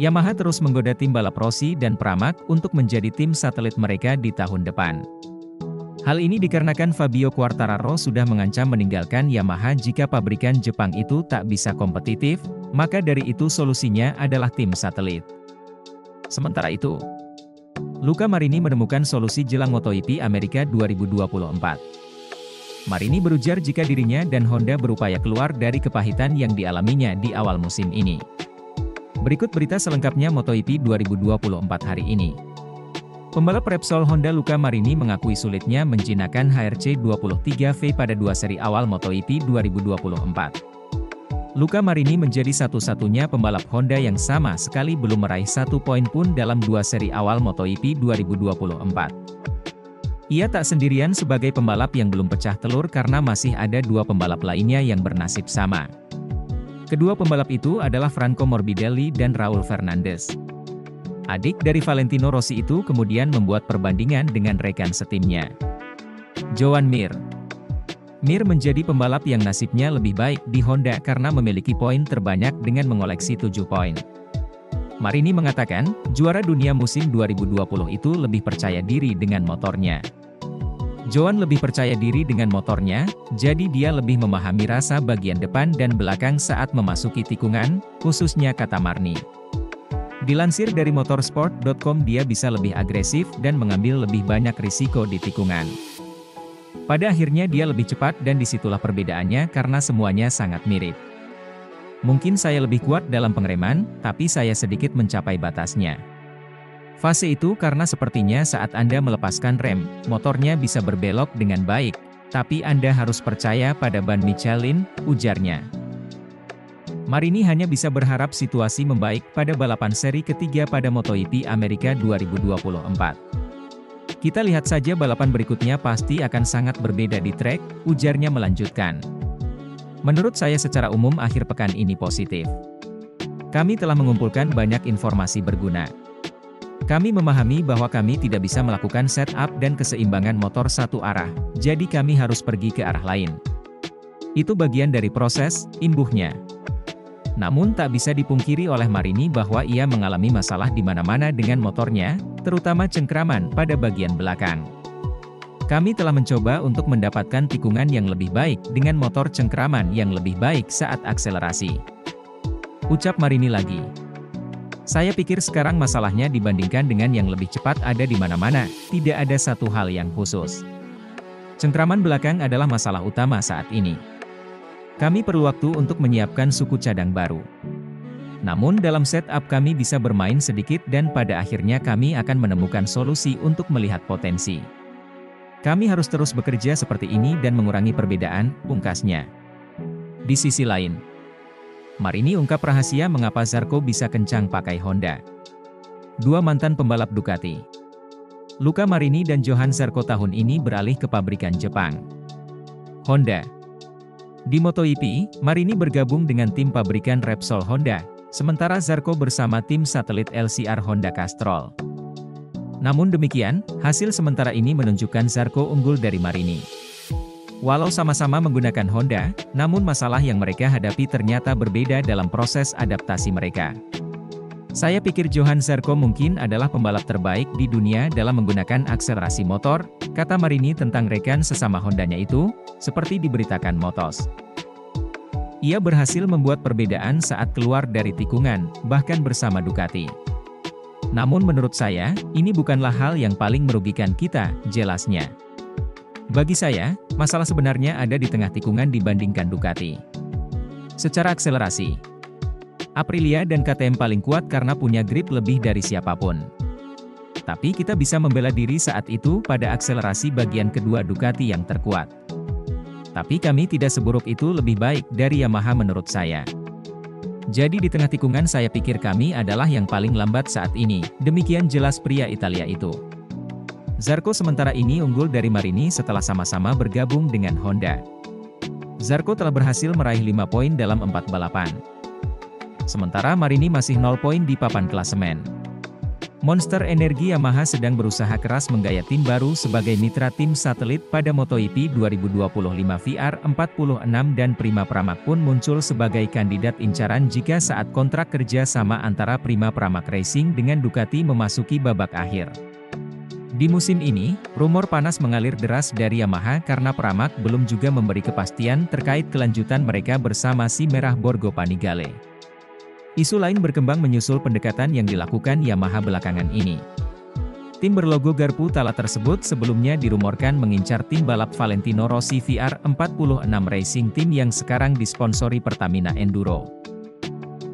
Yamaha terus menggoda tim balap Rossi dan Pramac untuk menjadi tim satelit mereka di tahun depan. Hal ini dikarenakan Fabio Quartararo sudah mengancam meninggalkan Yamaha jika pabrikan Jepang itu tak bisa kompetitif, maka dari itu solusinya adalah tim satelit. Sementara itu, Luca Marini menemukan solusi jelang MotoGP Amerika 2024. Marini berujar jika dirinya dan Honda berupaya keluar dari kepahitan yang dialaminya di awal musim ini. Berikut berita selengkapnya MotoGP 2024 hari ini. Pembalap Repsol Honda Luca Marini mengakui sulitnya menjinakkan HRC 23V pada dua seri awal MotoGP 2024. Luca Marini menjadi satu-satunya pembalap Honda yang sama sekali belum meraih 1 poin pun dalam dua seri awal MotoGP 2024. Ia tak sendirian sebagai pembalap yang belum pecah telur karena masih ada dua pembalap lainnya yang bernasib sama. Kedua pembalap itu adalah Franco Morbidelli dan Raul Fernandez. Adik dari Valentino Rossi itu kemudian membuat perbandingan dengan rekan setimnya, Joan Mir. Mir menjadi pembalap yang nasibnya lebih baik di Honda karena memiliki poin terbanyak dengan mengoleksi 7 poin. Marini mengatakan, juara dunia musim 2020 itu lebih percaya diri dengan motornya. Joan lebih percaya diri dengan motornya, jadi dia lebih memahami rasa bagian depan dan belakang saat memasuki tikungan, khususnya kata Marni. Dilansir dari motorsport.com, dia bisa lebih agresif dan mengambil lebih banyak risiko di tikungan. Pada akhirnya dia lebih cepat dan disitulah perbedaannya karena semuanya sangat mirip. Mungkin saya lebih kuat dalam pengereman, tapi saya sedikit mencapai batasnya. Fase itu karena sepertinya saat Anda melepaskan rem, motornya bisa berbelok dengan baik, tapi Anda harus percaya pada ban Michelin, ujarnya. Marini hanya bisa berharap situasi membaik pada balapan seri ketiga pada MotoGP Amerika 2024. Kita lihat saja balapan berikutnya pasti akan sangat berbeda di trek, ujarnya melanjutkan. Menurut saya secara umum akhir pekan ini positif. Kami telah mengumpulkan banyak informasi berguna. Kami memahami bahwa kami tidak bisa melakukan setup dan keseimbangan motor satu arah, jadi kami harus pergi ke arah lain. Itu bagian dari proses, imbuhnya. Namun tak bisa dipungkiri oleh Marini bahwa ia mengalami masalah di mana-mana dengan motornya, terutama cengkraman pada bagian belakang. Kami telah mencoba untuk mendapatkan tikungan yang lebih baik dengan motor cengkraman yang lebih baik saat akselerasi. Ucap Marini lagi. Saya pikir sekarang masalahnya dibandingkan dengan yang lebih cepat ada di mana-mana, tidak ada satu hal yang khusus. Cengkraman belakang adalah masalah utama saat ini. Kami perlu waktu untuk menyiapkan suku cadang baru. Namun dalam setup kami bisa bermain sedikit dan pada akhirnya kami akan menemukan solusi untuk melihat potensi. Kami harus terus bekerja seperti ini dan mengurangi perbedaan, pungkasnya. Di sisi lain, Marini ungkap rahasia mengapa Zarco bisa kencang pakai Honda. Dua mantan pembalap Ducati, Luca Marini dan Johann Zarco tahun ini beralih ke pabrikan Jepang, Honda. Di MotoGP, Marini bergabung dengan tim pabrikan Repsol Honda, sementara Zarco bersama tim satelit LCR Honda Castrol. Namun demikian, hasil sementara ini menunjukkan Zarco unggul dari Marini. Walau sama-sama menggunakan Honda, namun masalah yang mereka hadapi ternyata berbeda dalam proses adaptasi mereka. Saya pikir Johann Zarco mungkin adalah pembalap terbaik di dunia dalam menggunakan akselerasi motor, kata Marini tentang rekan sesama Hondanya itu, seperti diberitakan Motos. Ia berhasil membuat perbedaan saat keluar dari tikungan, bahkan bersama Ducati. Namun menurut saya, ini bukanlah hal yang paling merugikan kita, jelasnya. Bagi saya, masalah sebenarnya ada di tengah tikungan dibandingkan Ducati. Secara akselerasi, Aprilia dan KTM paling kuat karena punya grip lebih dari siapapun. Tapi kita bisa membela diri saat itu pada akselerasi bagian kedua Ducati yang terkuat. Tapi kami tidak seburuk itu, lebih baik dari Yamaha menurut saya. Jadi di tengah tikungan saya pikir kami adalah yang paling lambat saat ini, demikian jelas pria Italia itu. Zarco sementara ini unggul dari Marini setelah sama-sama bergabung dengan Honda. Zarco telah berhasil meraih 5 poin dalam 4 balapan. Sementara Marini masih 0 poin di papan klasemen. Monster Energi Yamaha sedang berusaha keras menggait tim baru sebagai mitra tim satelit pada MotoGP 2025 VR46 dan Prima Pramac pun muncul sebagai kandidat incaran jika saat kontrak kerja sama antara Prima Pramac Racing dengan Ducati memasuki babak akhir. Di musim ini, rumor panas mengalir deras dari Yamaha karena Pramac belum juga memberi kepastian terkait kelanjutan mereka bersama si Merah Borgo Panigale. Isu lain berkembang menyusul pendekatan yang dilakukan Yamaha belakangan ini. Tim berlogo garpu Tala tersebut sebelumnya dirumorkan mengincar tim balap Valentino Rossi VR46 Racing Team yang sekarang disponsori Pertamina Enduro.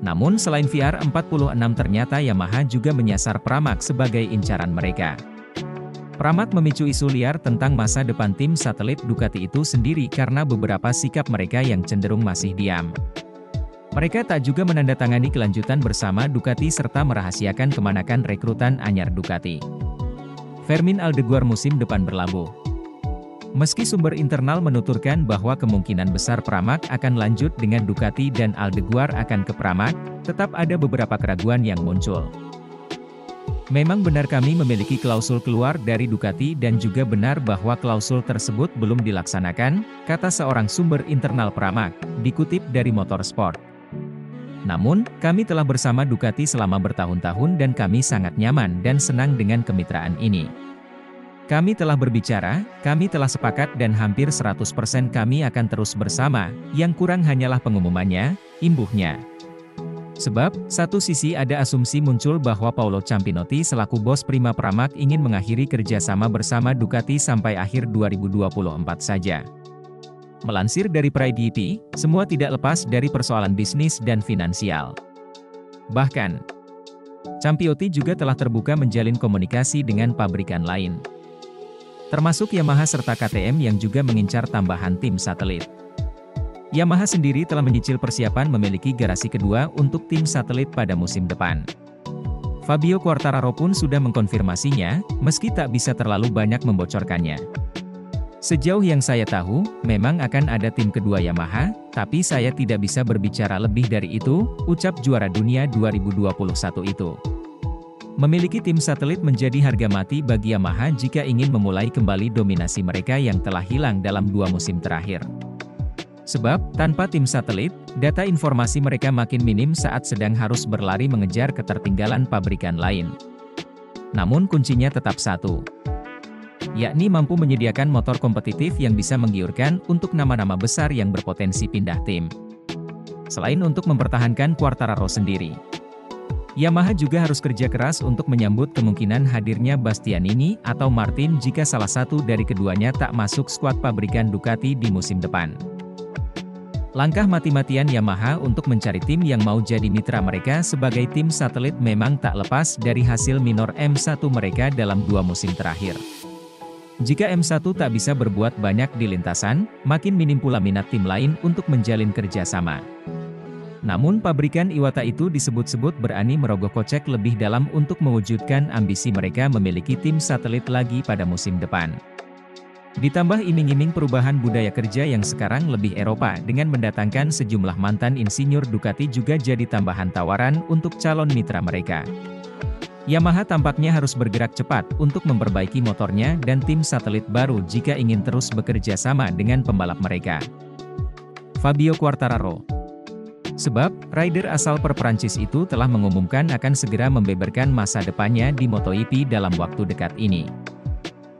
Namun selain VR46 ternyata Yamaha juga menyasar Pramac sebagai incaran mereka. Pramac memicu isu liar tentang masa depan tim satelit Ducati itu sendiri karena beberapa sikap mereka yang cenderung masih diam. Mereka tak juga menandatangani kelanjutan bersama Ducati serta merahasiakan kemanakan rekrutan anyar Ducati. Fermin Aldeguer musim depan berlabuh. Meski sumber internal menuturkan bahwa kemungkinan besar Pramac akan lanjut dengan Ducati dan Aldeguer akan ke Pramac, tetap ada beberapa keraguan yang muncul. Memang benar kami memiliki klausul keluar dari Ducati dan juga benar bahwa klausul tersebut belum dilaksanakan, kata seorang sumber internal Pramac, dikutip dari Motorsport. Namun, kami telah bersama Ducati selama bertahun-tahun dan kami sangat nyaman dan senang dengan kemitraan ini. Kami telah berbicara, kami telah sepakat dan hampir 100% kami akan terus bersama, yang kurang hanyalah pengumumannya, imbuhnya. Sebab, satu sisi ada asumsi muncul bahwa Paolo Campinotti selaku bos Prima Pramac ingin mengakhiri kerjasama bersama Ducati sampai akhir 2024 saja. Melansir dari Pride GP, semua tidak lepas dari persoalan bisnis dan finansial. Bahkan, Campiotti juga telah terbuka menjalin komunikasi dengan pabrikan lain, termasuk Yamaha serta KTM yang juga mengincar tambahan tim satelit. Yamaha sendiri telah menyicil persiapan memiliki garasi kedua untuk tim satelit pada musim depan. Fabio Quartararo pun sudah mengkonfirmasinya, meski tak bisa terlalu banyak membocorkannya. Sejauh yang saya tahu, memang akan ada tim kedua Yamaha, tapi saya tidak bisa berbicara lebih dari itu, ucap juara dunia 2021 itu. Memiliki tim satelit menjadi harga mati bagi Yamaha jika ingin memulai kembali dominasi mereka yang telah hilang dalam 2 musim terakhir. Sebab, tanpa tim satelit, data informasi mereka makin minim saat sedang harus berlari mengejar ketertinggalan pabrikan lain. Namun kuncinya tetap satu, yakni mampu menyediakan motor kompetitif yang bisa menggiurkan untuk nama-nama besar yang berpotensi pindah tim. Selain untuk mempertahankan Quartararo sendiri, Yamaha juga harus kerja keras untuk menyambut kemungkinan hadirnya Bastianini atau Martin jika salah satu dari keduanya tak masuk skuad pabrikan Ducati di musim depan. Langkah mati-matian Yamaha untuk mencari tim yang mau jadi mitra mereka sebagai tim satelit memang tak lepas dari hasil minor M1 mereka dalam 2 musim terakhir. Jika M1 tak bisa berbuat banyak di lintasan, makin minim pula minat tim lain untuk menjalin kerjasama. Namun pabrikan Iwata itu disebut-sebut berani merogoh kocek lebih dalam untuk mewujudkan ambisi mereka memiliki tim satelit lagi pada musim depan. Ditambah iming-iming perubahan budaya kerja yang sekarang lebih Eropa dengan mendatangkan sejumlah mantan insinyur Ducati juga jadi tambahan tawaran untuk calon mitra mereka. Yamaha tampaknya harus bergerak cepat untuk memperbaiki motornya dan tim satelit baru jika ingin terus bekerja sama dengan pembalap mereka. Fabio Quartararo. Sebab, rider asal Perancis itu telah mengumumkan akan segera membeberkan masa depannya di MotoGP dalam waktu dekat ini.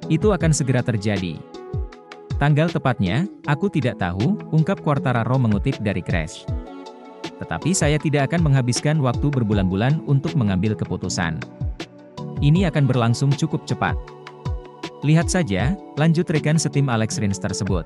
Itu akan segera terjadi. Tanggal tepatnya, aku tidak tahu, ungkap Quartararo mengutip dari Crash. Tetapi saya tidak akan menghabiskan waktu berbulan-bulan untuk mengambil keputusan. Ini akan berlangsung cukup cepat. Lihat saja, lanjut rekan setim Alex Rins tersebut.